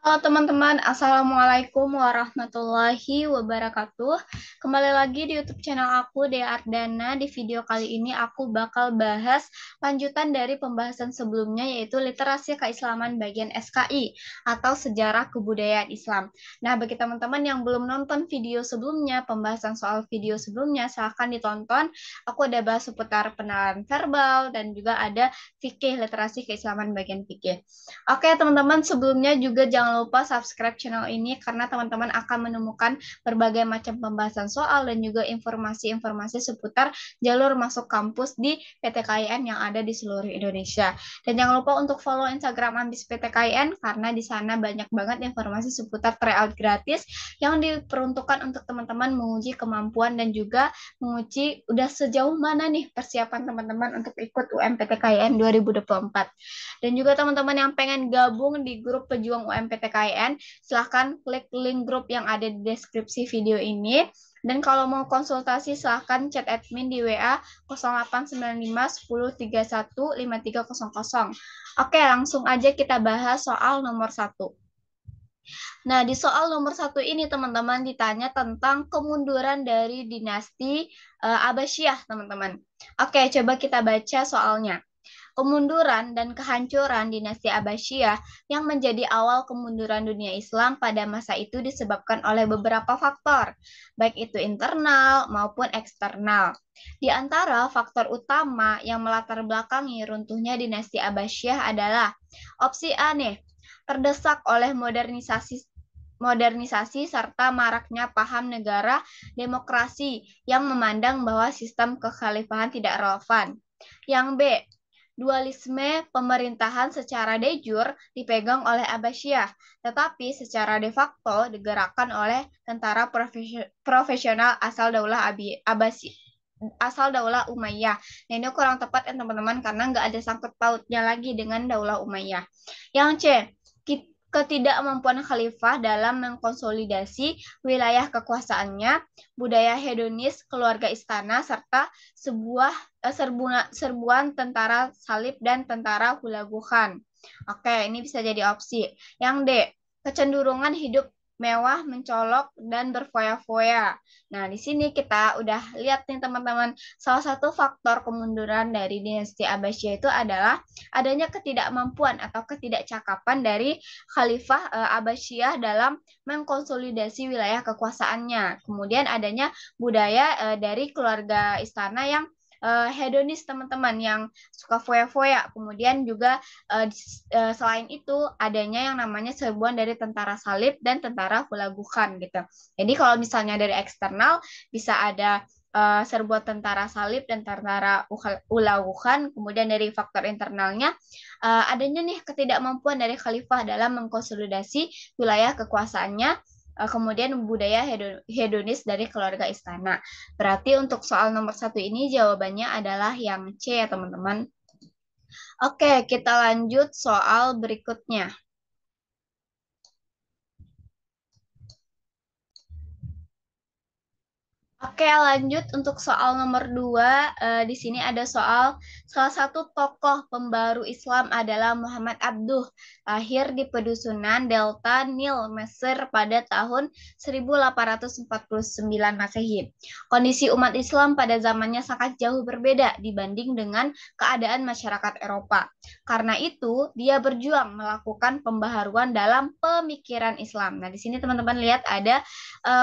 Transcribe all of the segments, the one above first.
Halo teman-teman, Assalamualaikum warahmatullahi wabarakatuh. Kembali lagi di YouTube channel aku, Dea Ardana. Di video kali ini aku bakal bahas lanjutan dari pembahasan sebelumnya, yaitu literasi keislaman bagian SKI atau sejarah kebudayaan Islam. Nah, bagi teman-teman yang belum nonton video sebelumnya, pembahasan soal video sebelumnya, silahkan ditonton. Aku ada bahas seputar pengenalan verbal dan juga ada fikih, literasi keislaman bagian fikih. Oke, teman-teman, sebelumnya juga jangan lupa subscribe channel ini karena teman-teman akan menemukan berbagai macam pembahasan soal dan juga informasi-informasi seputar jalur masuk kampus di PTKIN yang ada di seluruh Indonesia. Dan jangan lupa untuk follow Instagram Ambis PTKIN karena di sana banyak banget informasi seputar tryout gratis yang diperuntukkan untuk teman-teman menguji kemampuan dan juga menguji udah sejauh mana nih persiapan teman-teman untuk ikut UMPTKIN 2024. Dan juga teman-teman yang pengen gabung di grup pejuang UMPTKIN, silahkan klik link grup yang ada di deskripsi video ini. Dan kalau mau konsultasi, silahkan chat admin di WA 0895 10 31 5300. Oke, langsung aja kita bahas soal nomor satu. Nah, di soal nomor satu ini teman-teman ditanya tentang kemunduran dari dinasti Abbasiyah, teman-teman. Oke, coba kita baca soalnya. Kemunduran dan kehancuran dinasti Abbasiyah yang menjadi awal kemunduran dunia Islam pada masa itu disebabkan oleh beberapa faktor, baik itu internal maupun eksternal. Di antara faktor utama yang melatar belakangi runtuhnya dinasti Abbasiyah adalah opsi A nih, terdesak oleh modernisasi serta maraknya paham negara demokrasi yang memandang bahwa sistem kekhalifahan tidak relevan. Yang B, dualisme pemerintahan secara de jure dipegang oleh Abbasiyah, tetapi secara de facto digerakkan oleh tentara profesional asal Daulah Abbasi asal Daulah Umayyah. Nah, ini kurang tepat ya teman-teman karena nggak ada sangkut pautnya lagi dengan Daulah Umayyah. Yang C, ketidakmampuan khalifah dalam mengkonsolidasi wilayah kekuasaannya, budaya hedonis keluarga istana, serta serbuan tentara salib dan tentara hulaguhan. Oke, ini bisa jadi opsi. Yang D, kecenderungan hidup mewah, mencolok, dan berfoya-foya. Nah, di sini kita udah lihat nih teman-teman, salah satu faktor kemunduran dari dinasti Abbasiyah itu adalah adanya ketidakmampuan atau ketidakcakapan dari Khalifah Abbasiyah dalam mengkonsolidasi wilayah kekuasaannya. Kemudian adanya budaya dari keluarga istana yang hedonis teman-teman yang suka foya-foya. Kemudian juga selain itu adanya yang namanya serbuan dari tentara salib dan tentara hulaguhan gitu. Jadi kalau misalnya dari eksternal bisa ada serbuan tentara salib dan tentara hulaguhan. Kemudian dari faktor internalnya adanya nih ketidakmampuan dari khalifah dalam mengkonsolidasi wilayah kekuasaannya, kemudian budaya hedonis dari keluarga istana. Berarti untuk soal nomor satu ini jawabannya adalah yang C ya teman-teman. Oke, kita lanjut soal berikutnya. Oke, lanjut untuk soal nomor dua. Di sini ada soal salah satu tokoh pembaru Islam adalah Muhammad Abduh, lahir di pedusunan Delta Nil, Mesir pada tahun 1849 Masehi. Kondisi umat Islam pada zamannya sangat jauh berbeda dibanding dengan keadaan masyarakat Eropa. Karena itu, dia berjuang melakukan pembaharuan dalam pemikiran Islam. Nah, di sini teman-teman lihat ada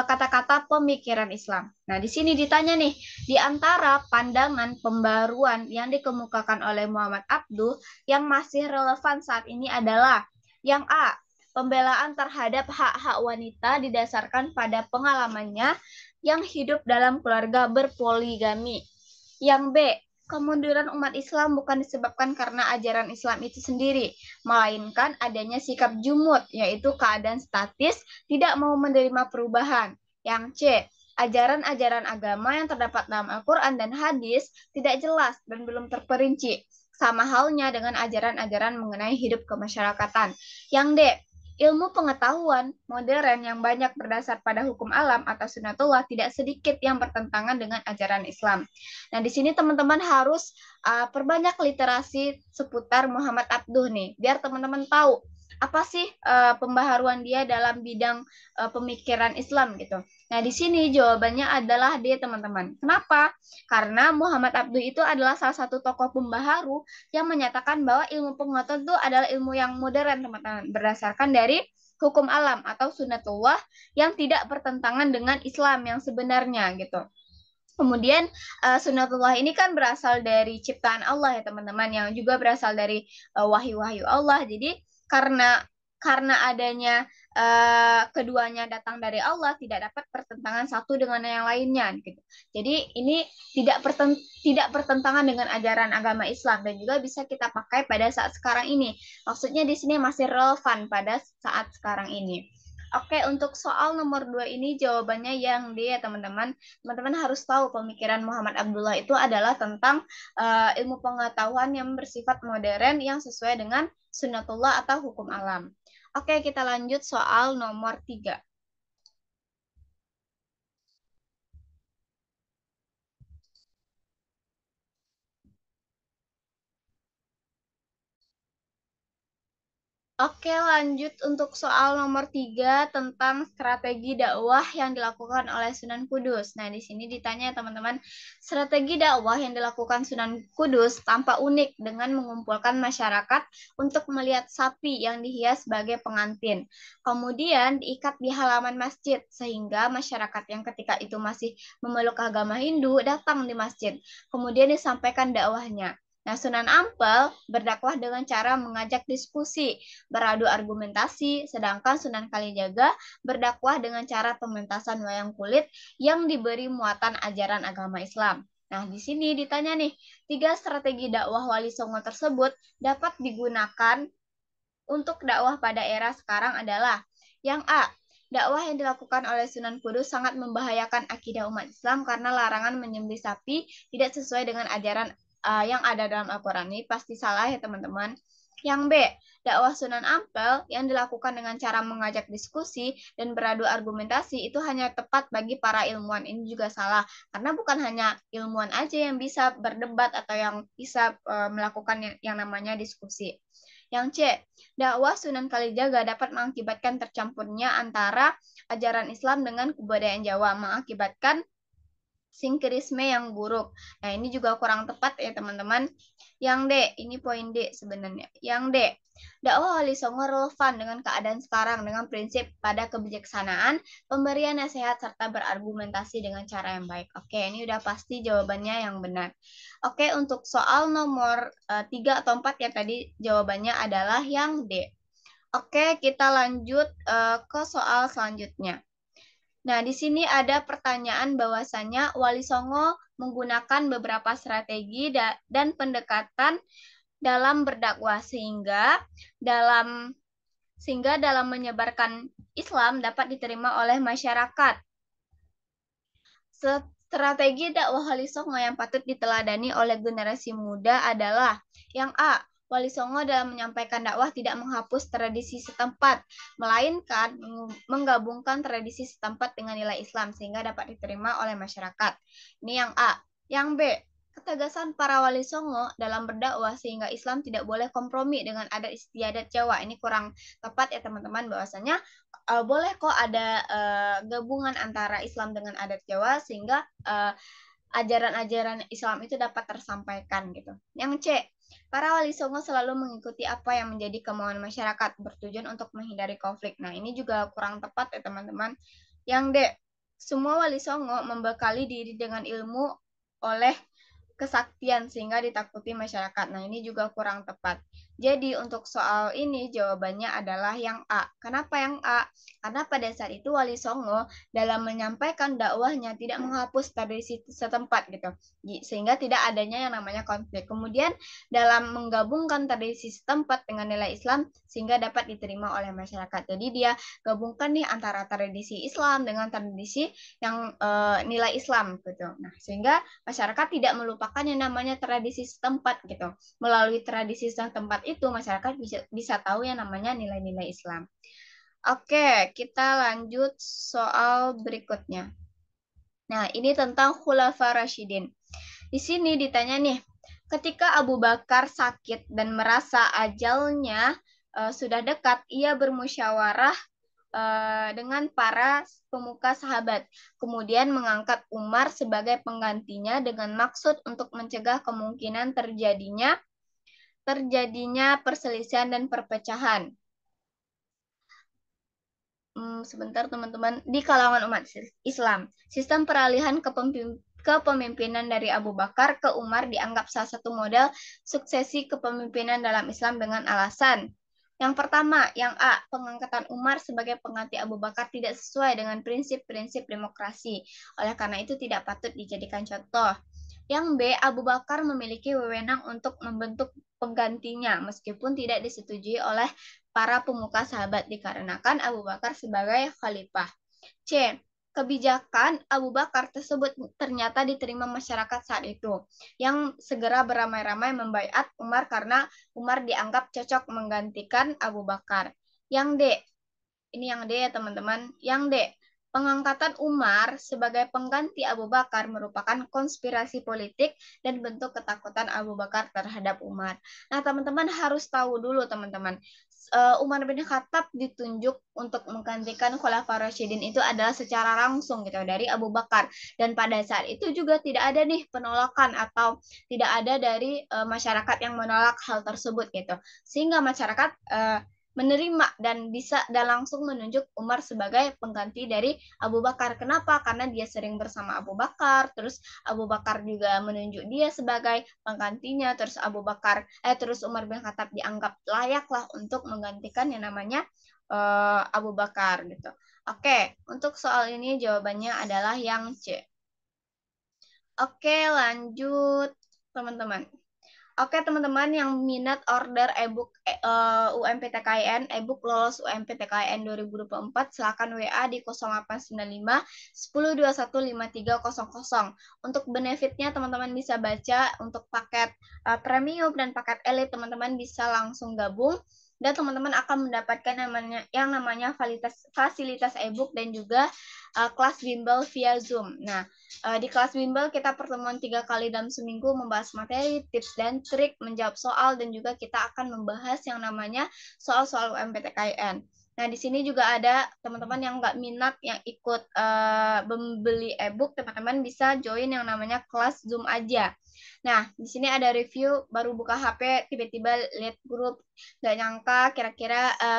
kata-kata pemikiran Islam. Nah, di sini ditanya nih, di antara pandangan pembaruan yang dikemukakan oleh Muhammad Abduh yang masih relevan saat ini adalah yang A, pembelaan terhadap hak-hak wanita didasarkan pada pengalamannya yang hidup dalam keluarga berpoligami. Yang B, kemunduran umat Islam bukan disebabkan karena ajaran Islam itu sendiri, melainkan adanya sikap jumud, yaitu keadaan statis, tidak mau menerima perubahan. Yang C, ajaran-ajaran agama yang terdapat dalam Al-Quran dan hadis tidak jelas dan belum terperinci. Sama halnya dengan ajaran-ajaran mengenai hidup kemasyarakatan. Yang D, ilmu pengetahuan modern yang banyak berdasar pada hukum alam atau sunatullah tidak sedikit yang bertentangan dengan ajaran Islam. Nah, di sini teman-teman harus perbanyak literasi seputar Muhammad Abduh nih, biar teman-teman tahu apa sih pembaharuan dia dalam bidang pemikiran Islam gitu. Nah, di sini jawabannya adalah D, teman-teman. Kenapa? Karena Muhammad Abduh itu adalah salah satu tokoh pembaharu yang menyatakan bahwa ilmu pengetahuan itu adalah ilmu yang modern, teman-teman, berdasarkan dari hukum alam atau sunatullah yang tidak bertentangan dengan Islam yang sebenarnya gitu. Kemudian sunatullah ini kan berasal dari ciptaan Allah ya teman-teman, yang juga berasal dari wahyu-wahyu Allah. Jadi karena adanya keduanya datang dari Allah, tidak dapat pertentangan satu dengan yang lainnya gitu. Jadi ini tidak bertentangan dengan ajaran agama Islam dan juga bisa kita pakai pada saat sekarang ini. Maksudnya di sini masih relevan pada saat sekarang ini. Oke, untuk soal nomor 2 ini jawabannya yang D ya teman-teman. Teman-teman harus tahu pemikiran Muhammad Abdullah itu adalah tentang ilmu pengetahuan yang bersifat modern yang sesuai dengan sunnatullah atau hukum alam. Oke, kita lanjut soal nomor 3. Oke, lanjut untuk soal nomor 3 tentang strategi dakwah yang dilakukan oleh Sunan Kudus. Nah, di sini ditanya teman-teman, strategi dakwah yang dilakukan Sunan Kudus tampak unik dengan mengumpulkan masyarakat untuk melihat sapi yang dihias sebagai pengantin. Kemudian diikat di halaman masjid, sehingga masyarakat yang ketika itu masih memeluk agama Hindu datang di masjid. Kemudian disampaikan dakwahnya. Nah, Sunan Ampel berdakwah dengan cara mengajak diskusi, beradu argumentasi, sedangkan Sunan Kalijaga berdakwah dengan cara pementasan wayang kulit yang diberi muatan ajaran agama Islam. Nah, di sini ditanya nih, 3 strategi dakwah Wali Songo tersebut dapat digunakan untuk dakwah pada era sekarang adalah yang A. Dakwah yang dilakukan oleh Sunan Kudus sangat membahayakan akidah umat Islam karena larangan menyembelih sapi tidak sesuai dengan ajaran yang ada dalam Al-Quran. Ini pasti salah ya teman-teman. Yang B, dakwah Sunan Ampel yang dilakukan dengan cara mengajak diskusi dan beradu argumentasi itu hanya tepat bagi para ilmuwan. Ini juga salah, karena bukan hanya ilmuwan aja yang bisa berdebat atau yang bisa melakukan yang namanya diskusi. Yang C, dakwah Sunan Kalijaga dapat mengakibatkan tercampurnya antara ajaran Islam dengan kebudayaan Jawa, mengakibatkan sinkrisme yang buruk. Nah, ini juga kurang tepat ya, teman-teman. Yang D, ini poin D sebenarnya. Yang D, dakwah Wali Songo relevan dengan keadaan sekarang dengan prinsip pada kebijaksanaan, pemberian nasihat, serta berargumentasi dengan cara yang baik. Oke, ini udah pasti jawabannya yang benar. Oke, untuk soal nomor 3 atau 4 ya tadi jawabannya adalah yang D. Oke, kita lanjut ke soal selanjutnya. Nah, di sini ada pertanyaan bahwasannya Wali Songo menggunakan beberapa strategi dan pendekatan dalam berdakwah dalam sehingga dalam menyebarkan Islam dapat diterima oleh masyarakat. Strategi dakwah Wali Songo yang patut diteladani oleh generasi muda adalah yang A. Wali Songo dalam menyampaikan dakwah tidak menghapus tradisi setempat, melainkan menggabungkan tradisi setempat dengan nilai Islam sehingga dapat diterima oleh masyarakat. Ini yang A. Yang B. Ketegasan para Wali Songo dalam berdakwah sehingga Islam tidak boleh kompromi dengan adat istiadat Jawa. Ini kurang tepat ya teman-teman, bahwasanya boleh kok ada gabungan antara Islam dengan adat Jawa sehingga ajaran-ajaran Islam itu dapat tersampaikan gitu. Yang C, para wali songo selalu mengikuti apa yang menjadi kemauan masyarakat bertujuan untuk menghindari konflik. Nah, ini juga kurang tepat ya teman-teman. Yang D, semua wali songo membekali diri dengan ilmu oleh kesaktian sehingga ditakuti masyarakat. Nah, ini juga kurang tepat. Jadi untuk soal ini jawabannya adalah yang A. Kenapa yang A? Karena pada saat itu Wali Songo dalam menyampaikan dakwahnya tidak menghapus tradisi setempat gitu. Sehingga tidak adanya yang namanya konflik. Kemudian dalam menggabungkan tradisi setempat dengan nilai Islam sehingga dapat diterima oleh masyarakat. Jadi dia gabungkan nih antara tradisi Islam dengan tradisi yang nilai Islam gitu. Nah, sehingga masyarakat tidak melupakan yang namanya tradisi setempat gitu. Melalui tradisi setempat itu masyarakat bisa tahu yang namanya nilai-nilai Islam. Oke, kita lanjut soal berikutnya. Nah, ini tentang Khulafa Rasyidin. Di sini ditanya nih, ketika Abu Bakar sakit dan merasa ajalnya sudah dekat, ia bermusyawarah dengan para pemuka sahabat. Kemudian mengangkat Umar sebagai penggantinya dengan maksud untuk mencegah kemungkinan terjadinya perselisihan dan perpecahan. Sebentar teman-teman, di kalangan umat Islam, sistem peralihan kepemimpinan dari Abu Bakar ke Umar dianggap salah satu model suksesi kepemimpinan dalam Islam dengan alasan. Yang pertama, yang A, pengangkatan Umar sebagai pengganti Abu Bakar tidak sesuai dengan prinsip-prinsip demokrasi. Oleh karena itu tidak patut dijadikan contoh. Yang B, Abu Bakar memiliki wewenang untuk membentuk penggantinya meskipun tidak disetujui oleh para pemuka sahabat dikarenakan Abu Bakar sebagai khalifah. C. Kebijakan Abu Bakar tersebut ternyata diterima masyarakat saat itu, yang segera beramai-ramai membaiat Umar karena Umar dianggap cocok menggantikan Abu Bakar. Yang D. Ini yang D ya teman-teman. Yang D. Pengangkatan Umar sebagai pengganti Abu Bakar merupakan konspirasi politik dan bentuk ketakutan Abu Bakar terhadap Umar. Nah, teman-teman harus tahu dulu, teman-teman. Umar bin Khattab ditunjuk untuk menggantikan Khalifah Rasyidin itu adalah secara langsung gitu dari Abu Bakar, dan pada saat itu juga tidak ada nih penolakan atau tidak ada dari masyarakat yang menolak hal tersebut gitu, sehingga masyarakat menerima dan bisa dan langsung menunjuk Umar sebagai pengganti dari Abu Bakar. Kenapa? Karena dia sering bersama Abu Bakar, terus Abu Bakar juga menunjuk dia sebagai penggantinya, terus Umar bin Khattab dianggap layaklah untuk menggantikan yang namanya Abu Bakar gitu. Oke, untuk soal ini jawabannya adalah yang C. Oke, lanjut teman-teman. Oke teman-teman yang minat order ebook UMPTKIN, ebook lolos UMPTKIN 2024, silakan WA di 0895 1021 5300. Untuk benefitnya teman-teman bisa baca untuk paket premium dan paket elite, teman-teman bisa langsung gabung dan teman-teman akan mendapatkan yang namanya fasilitas ebook dan juga kelas bimbel via Zoom. Nah, di kelas bimbel kita pertemuan 3 kali dalam seminggu membahas materi, tips dan trik, menjawab soal, dan juga kita akan membahas yang namanya soal-soal UMPTKIN. Nah, di sini juga ada teman-teman yang nggak minat yang ikut membeli ebook, teman-teman bisa join yang namanya kelas Zoom aja. Nah, di sini ada review, baru buka HP, tiba-tiba lihat grup, nggak nyangka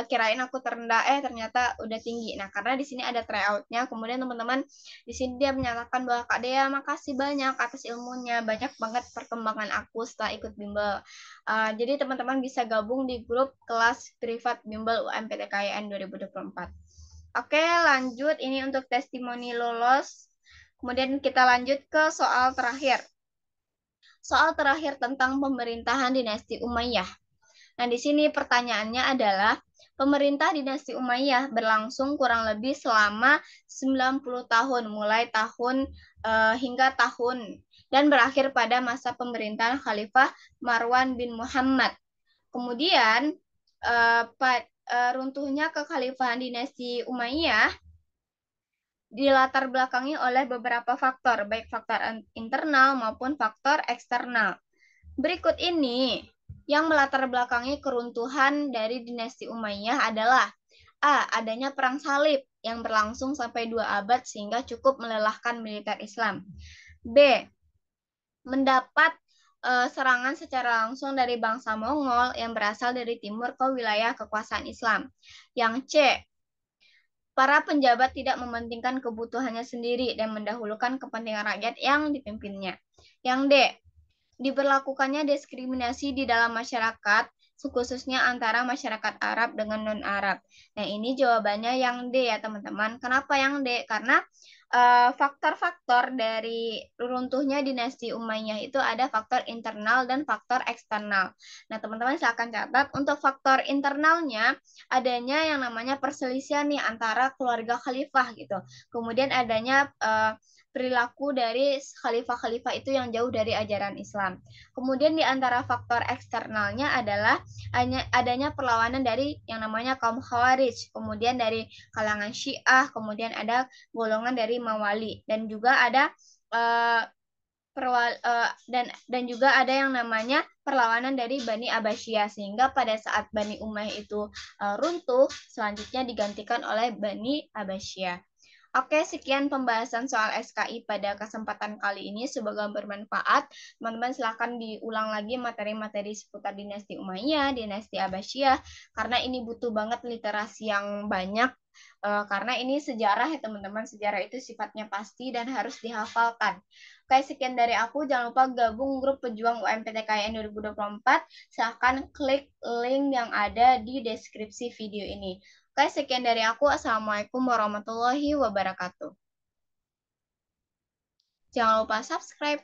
kirain aku terendah, ternyata udah tinggi. Nah, karena di sini ada tryout-nya, kemudian teman-teman di sini dia menyatakan bahwa Kak Dea makasih banyak atas ilmunya, banyak banget perkembangan aku setelah ikut bimbel. Jadi teman-teman bisa gabung di grup kelas privat bimbel UMPTKIN 2024. Oke, lanjut ini untuk testimoni lolos. Kemudian kita lanjut ke soal terakhir. Soal terakhir tentang pemerintahan dinasti Umayyah. Nah, di sini pertanyaannya adalah pemerintah dinasti Umayyah berlangsung kurang lebih selama 90 tahun, mulai tahun hingga tahun dan berakhir pada masa pemerintahan Khalifah Marwan bin Muhammad. Kemudian runtuhnya kekhalifahan dinasti Umayyah dilatar belakangi oleh beberapa faktor, baik faktor internal maupun faktor eksternal. Berikut ini yang melatar belakangi keruntuhan dari dinasti Umayyah adalah A. Adanya perang salib yang berlangsung sampai 2 abad sehingga cukup melelahkan militer Islam. B. Mendapat serangan secara langsung dari bangsa Mongol yang berasal dari timur ke wilayah kekuasaan Islam. Yang C. Para penjabat tidak mementingkan kebutuhannya sendiri dan mendahulukan kepentingan rakyat yang dipimpinnya. Yang D. Diberlakukannya diskriminasi di dalam masyarakat, khususnya antara masyarakat Arab dengan non-Arab. Nah, ini jawabannya yang D ya, teman-teman. Kenapa yang D? Karena faktor-faktor dari runtuhnya dinasti Umayyah itu ada faktor internal dan faktor eksternal. Nah, teman-teman silakan catat untuk faktor internalnya adanya yang namanya perselisihan nih antara keluarga khalifah gitu. Kemudian adanya perilaku dari khalifah-khalifah itu yang jauh dari ajaran Islam. Kemudian di antara faktor eksternalnya adalah adanya perlawanan dari yang namanya kaum Khawarij, kemudian dari kalangan Syiah, kemudian ada golongan dari Mawali, dan juga ada dan juga ada yang namanya perlawanan dari Bani Abbasiyah, sehingga pada saat Bani Umayyah itu runtuh, selanjutnya digantikan oleh Bani Abbasiyah. Oke, sekian pembahasan soal SKI pada kesempatan kali ini. Semoga bermanfaat. Teman-teman silahkan diulang lagi materi-materi seputar dinasti Umayyah, dinasti Abbasiyah, karena ini butuh banget literasi yang banyak. Karena ini sejarah ya teman-teman. Sejarah itu sifatnya pasti dan harus dihafalkan. Oke, sekian dari aku. Jangan lupa gabung grup pejuang UMPTKN 2024. Silahkan klik link yang ada di deskripsi video ini. Oke, sekian dari aku. Assalamualaikum warahmatullahi wabarakatuh. Jangan lupa subscribe.